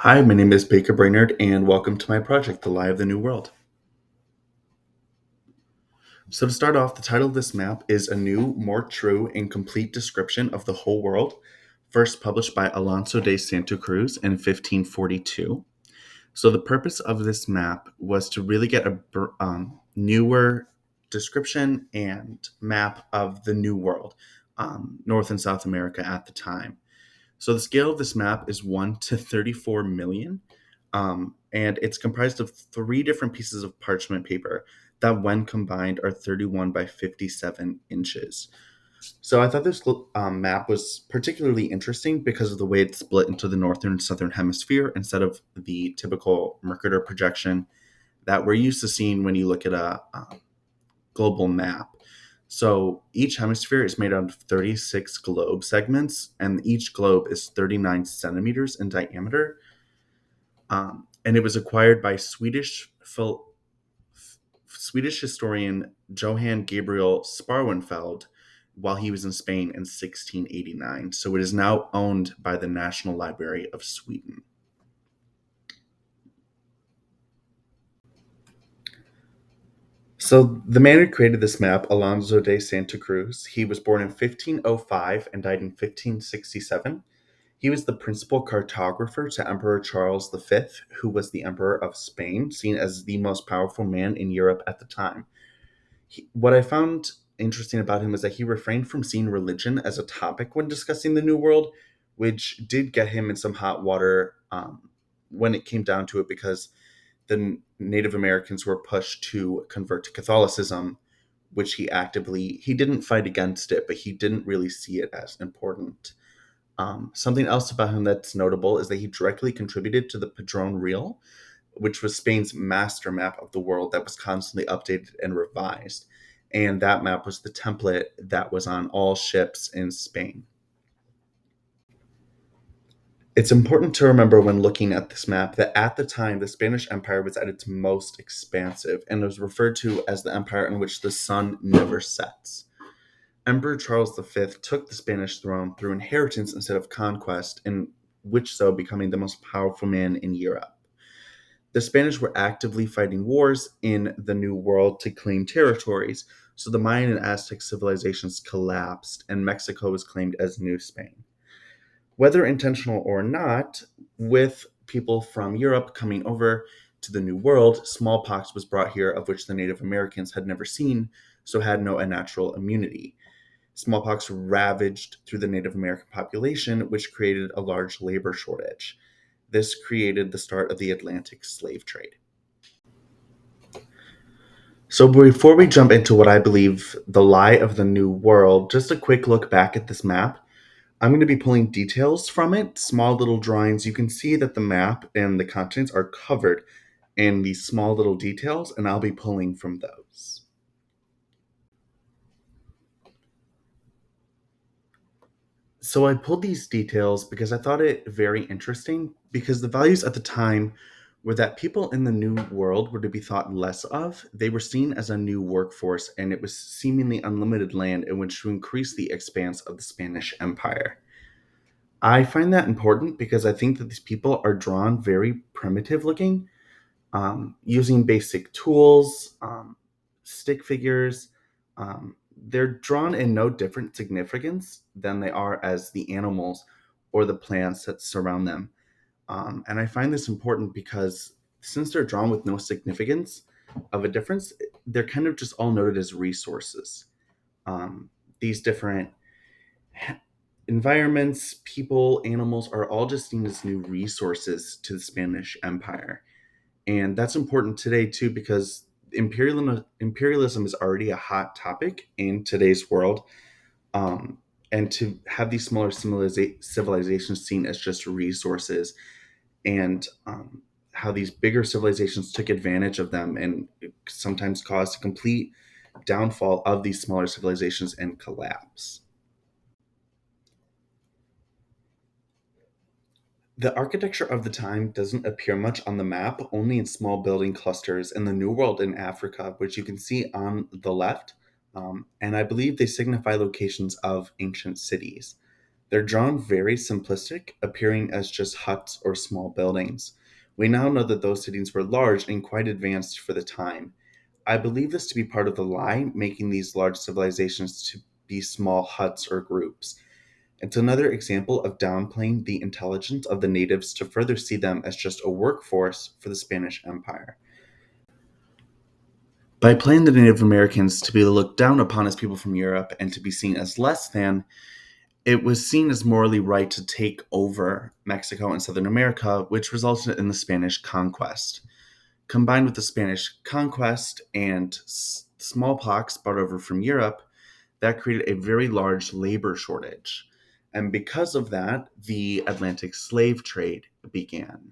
Hi, my name is Baker Brainard, and welcome to my project, The Lie of the New World. So, to start off, the title of this map is A New, More True, and Complete Description of the Whole World, first published by Alonso de Santa Cruz in 1542. So, the purpose of this map was to really get a newer description and map of the New World, North and South America at the time. So the scale of this map is 1 to 34 million, and it's comprised of three different pieces of parchment paper that, when combined, are 31 by 57 inches. So I thought this map was particularly interesting because of the way it's split into the northern and southern hemisphere instead of the typical Mercator projection that we're used to seeing when you look at a global map. So each hemisphere is made out of 36 globe segments, and each globe is 39 centimeters in diameter. And it was acquired by Swedish historian Johann Gabriel Sparwenfeld while he was in Spain in 1689. So it is now owned by the National Library of Sweden. So the man who created this map, Alonso de Santa Cruz, he was born in 1505 and died in 1567. He was the principal cartographer to Emperor Charles V, who was the Emperor of Spain, seen as the most powerful man in Europe at the time. What I found interesting about him is that he refrained from seeing religion as a topic when discussing the New World, which did get him in some hot water when it came down to it because the Native Americans were pushed to convert to Catholicism, which he didn't fight against it, but he didn't really see it as important. Something else about him that's notable is that he directly contributed to the Padron Real, which was Spain's master map of the world that was constantly updated and revised. And that map was the template that was on all ships in Spain. It's important to remember when looking at this map that at the time the Spanish Empire was at its most expansive and was referred to as the empire in which the sun never sets. Emperor Charles V took the Spanish throne through inheritance instead of conquest, in which so becoming the most powerful man in Europe. The Spanish were actively fighting wars in the New World to claim territories, so the Mayan and Aztec civilizations collapsed and Mexico was claimed as New Spain. Whether intentional or not, with people from Europe coming over to the New World, smallpox was brought here, of which the Native Americans had never seen, so had no natural immunity. Smallpox ravaged through the Native American population, which created a large labor shortage. This created the start of the Atlantic slave trade. So, before we jump into what I believe the lie of the New World, just a quick look back at this map. I'm going to be pulling details from it, small little drawings. You can see that the map and the contents are covered in these small little details, and I'll be pulling from those. So I pulled these details because I thought it very interesting because the values at the time were that people in the new world were to be thought less of. They were seen as a new workforce and it was seemingly unlimited land in which to increase the expanse of the Spanish Empire. I find that important because I think that these people are drawn very primitive looking, using basic tools, stick figures. They're drawn in no different significance than they are as the animals or the plants that surround them. And I find this important because since they're drawn with no significance of a difference, they're kind of just all noted as resources. These different environments, people, animals are all just seen as new resources to the Spanish Empire. And that's important today too because imperialism is already a hot topic in today's world. Um, and to have these smaller civilizations seen as just resources and how these bigger civilizations took advantage of them and sometimes caused a complete downfall of these smaller civilizations and collapse. The architecture of the time doesn't appear much on the map, only in small building clusters in the New World in Africa, which you can see on the left. And I believe they signify locations of ancient cities. They're drawn very simplistic, appearing as just huts or small buildings. We now know that those cities were large and quite advanced for the time. I believe this to be part of the lie, making these large civilizations to be small huts or groups. It's another example of downplaying the intelligence of the natives to further see them as just a workforce for the Spanish Empire. By playing the Native Americans to be looked down upon as people from Europe and to be seen as less than, it was seen as morally right to take over Mexico and Southern America, which resulted in the Spanish conquest. Combined with the Spanish conquest and smallpox brought over from Europe, that created a very large labor shortage. And because of that, the Atlantic slave trade began.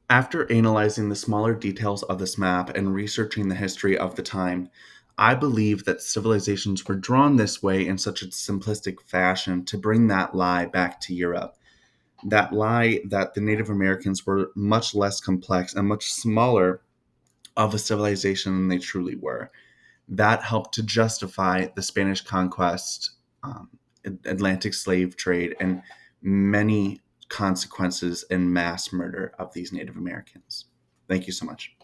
After analyzing the smaller details of this map and researching the history of the time, I believe that civilizations were drawn this way in such a simplistic fashion to bring that lie back to Europe. That lie that the Native Americans were much less complex and much smaller of a civilization than they truly were. That helped to justify the Spanish conquest, um, Atlantic slave trade, and many consequences and mass murder of these Native Americans. Thank you so much.